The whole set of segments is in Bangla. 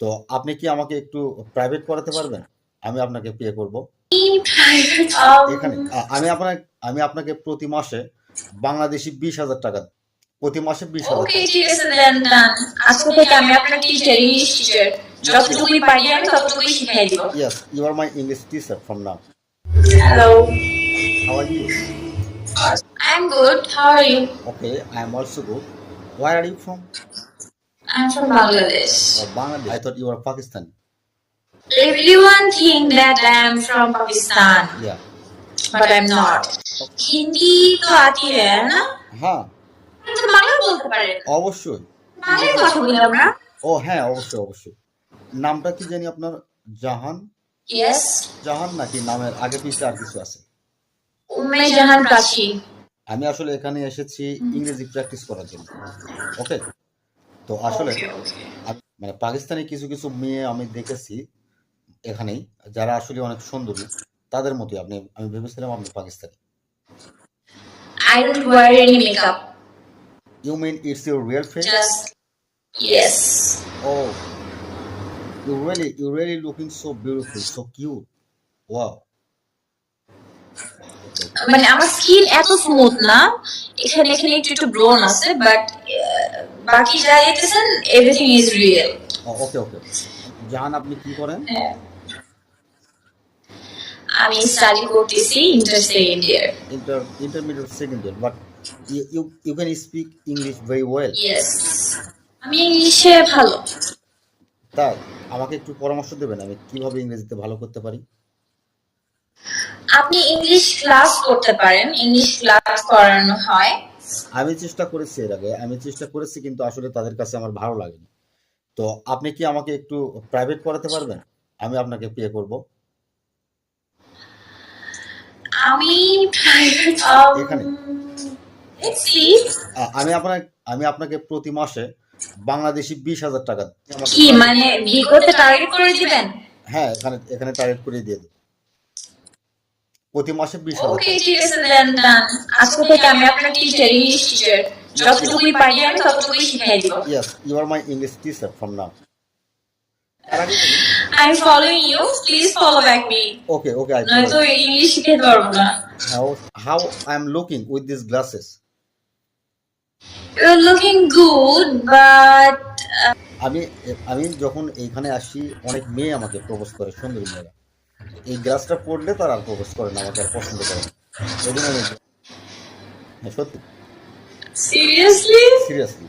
তো আপনি কি আমাকে একটু প্রাইভেট পড়াতে পারবেন? আমি আপনাকে পে করব। এখানে আমি আপনাকে প্রতি মাসে বাংলাদেশি 20,000 টাকা, প্রতি মাসে 20,000 ওকে টাকা। ঠিক আছে দেন ডান। আজকে থেকে আমি আপনার টিচার, ইংলিশ টিচার। যতটুকুই পারি আমি ততটুকুই শিখিয়ে দিব। Yes, you are my English teacher from now. Hello, How are you? I am good, how are you? Okay, I am also good. Where are you from? I am from Bangladesh. Oh, Bangladesh. I thought you were Pakistani. Everyone think that I am from Pakistan, Yeah. but I'm not. Hindi তো আতি হ্যায় না? হ্যাঁ, আপনি তো বাংলা বলতে পারেন। অবশ্যই। বাংলায় কথা বলি আমরা। ও হ্যাঁ, অবশ্যই অবশ্যই। নামটা কি জানি আপনার? জাহান? ইয়েস, জাহান নাকি নামের আগে পিছে আর কিছু আছে? উম্মে জাহান প্রাচী। আমি আসলে এখানে এসেছি ইংরেজি প্র্যাকটিস করার জন্য। ওকে, তো আসলে মানে পাকিস্তানি কিছু কিছু মেয়ে আমি দেখেছি এখানেই, যারা আসলে অনেক সুন্দরী, তাদের মতোই আমি ভেবেছিলাম আপনি Pakistani. I don't wear any makeup. You mean it's your real face? Just yes. Oh, you really looking so beautiful, so cute. Wow. মানে আমার স্কিন এত স্মুথ না, এখানে এখানে একটু একটু ব্রোন আছে, বাট বাকি যা দেখতেছেন এভরিথিং ইজ রিয়েল। ওকে ওকে। জাহান, আপনি কি করেন? আমি স্টাডি করতেছি inter second year. Intermediate second year, but you can speak English very well. Yes, আমি ইংলিশে ভালো। তাই আমাকে একটু পরামর্শ দেবেন আমি কিভাবে ইংরেজিতে ভালো করতে পারি? আপনি ইংলিশ ক্লাস করতে পারেন, ইংলিশ ক্লাস করানো হয়। আমি চেষ্টা করেছি এর আগে, কিন্তু আসলে তাদের কাছে আমার ভালো লাগেনি। তো আপনি কি আমাকে একটু প্রাইভেট পড়াতে পারবেন? আমি আপনাকে পে করব। আমি এখানে আমি আপনাকে প্রতি মাসে বাংলাদেশি 20,000 টাকা কি মানে বিগতে টার্গেট করে দিবেন? হ্যাঁ, এখানে টার্গেট করে দিয়ে দেব। প্রতি মাসে 20,000 ওকে ঠিক আছে দেন ডান। আজকে থেকে আমি আপনার টিচার, ইংলিশ টিচার। যতটুকুই পারি আমি ততটুকুই শিখিয়ে দিব। Yes, you are my English teacher from now. I'm following you. Please follow back me. Okay, I নয়তো ইংলিশ শিখতে পারবো না। How I'm looking with these glasses? You're looking good, but আমি যখন এইখানে আসি অনেক মেয়ে আমাকে প্রপোজ করে, সুন্দরী মেয়েরা। এই গ্লাসটা পরলে তারা আর প্রপোজ করে না, আমাকে আর পছন্দ করে না। এই জন্য হ্যাঁ, সত্যি সিরিয়াসলি সিরিয়াসলি।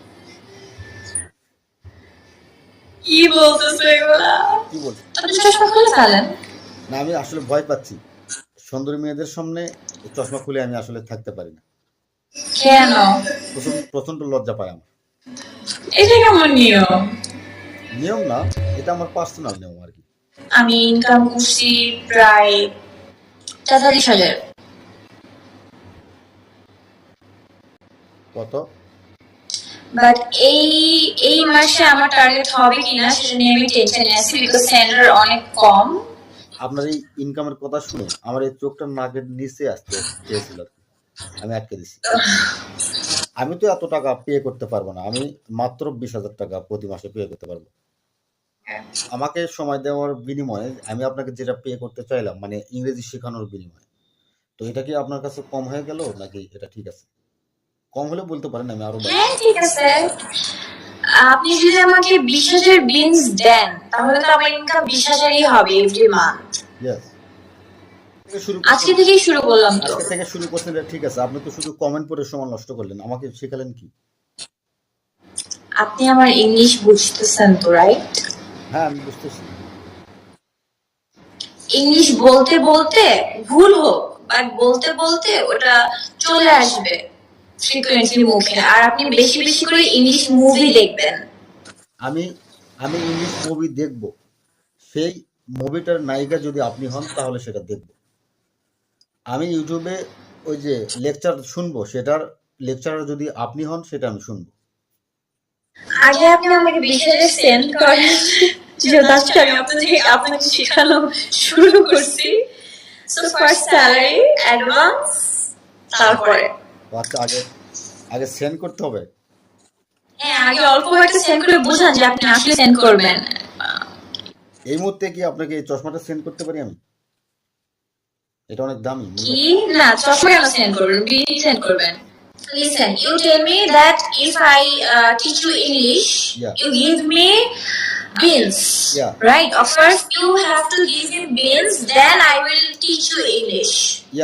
কি বলতেছো এগুলা? কি বলছি? আপনি চশমা খুলে ফেলেন। না, আমি আসলে ভয় পাচ্ছি। সুন্দরী মেয়েদের সামনে চশমা খুলে আমি আসলে থাকতে পারি না। কেন? প্রচন্ড লজ্জা পায় আমার। এটা কেমন নিয়ম? নিয়ম না, এটা আমার পার্সোনাল নিয়ম আর কি। আমি ইনকাম করছি প্রায় ৪৩,০০০। কত? বাট এই মাসে আমার টার্গেট হবে কিনা সেটা নিয়ে আমি টেনশনে আছি, বিকজ সেন্টার অনেক কম। আপনার এই ইনকামের কথা শুনে আমার এই চোখটা নাকের নিচে আসতে চেয়েছিল, আমি আটকে দিছি। আমি তো এত টাকা পে করতে পারবো না, আমি মাত্র 20,000 টাকা প্রতি মাসে পে করতে পারবো। আমাকে সময় দেওয়ার বিনিময়ে আমি আপনাকে যেটা পে করতে চাইলাম, মানে ইংরেজি শেখানোর বিনিময়ে, তো এটা কি আপনার কাছে কম হয়ে গেল নাকি এটা ঠিক আছে? কম হলে বলতে পারেন, আমি আরো হ্যাঁ ঠিক আছে। আপনি যদি আমাকে 20,000 বিনস দেন তাহলে তো আমার ইনকাম 20,000ই হবে এভরি মান্থ। ইয়েস, আজকে থেকেই শুরু করলাম তো। আজকে থেকে শুরু করছেন, এটা ঠিক আছে। আপনি তো শুধু কমেন্ট পড়ে সময় নষ্ট করলেন, আমাকে শেখালেন কি? আপনি আমার ইংলিশ বুঝতেছেন তো, রাইট? হ্যাঁ, আমি বুঝতেছি। ইংলিশ বলতে বলতে ভুল হোক, বাট বলতে বলতে ওটা চলে আসবে ফ্রিকোয়েন্টলি মুখে। আর আপনি বেশি বেশি করে ইংলিশ মুভি দেখবেন। আমি ইংলিশ মুভি দেখব, সেই মুভিটার নায়িকা যদি আপনি হন তাহলে সেটা দেখব। আমি ইউটিউবে ওই যে লেকচার শুনবো, সেটার লেকচারার যদি আপনি হন সেটা আমি শুনবো। আগে আপনি আমাকে 20,000 সেন্ড করেন, যেহেতু আজকে আমি আপনাকে শেখানো শুরু করছি। সো ফার্স্ট স্যালারি অ্যাডভান্স, তারপরে আচ্ছা, আগে সেন্ড করতে হবে। হ্যাঁ, আগে অল্প একটা সেন্ড করে বোঝান যে আপনি আসলে সেন্ড করবেন। এই মুহূর্তে কি আপনাকে এই চশমাটা সেন্ড করতে পারি আমি? এটা অনেক দামি মূল্য। কি না চশমা কেন সেন্ড করবেন? বিল সেন্ড করবেন। Listen, you tell me that if I teach you English, Yeah. you give me beans, Yeah. right? Of course, you have to give me beans, then I will teach you English. Yeah.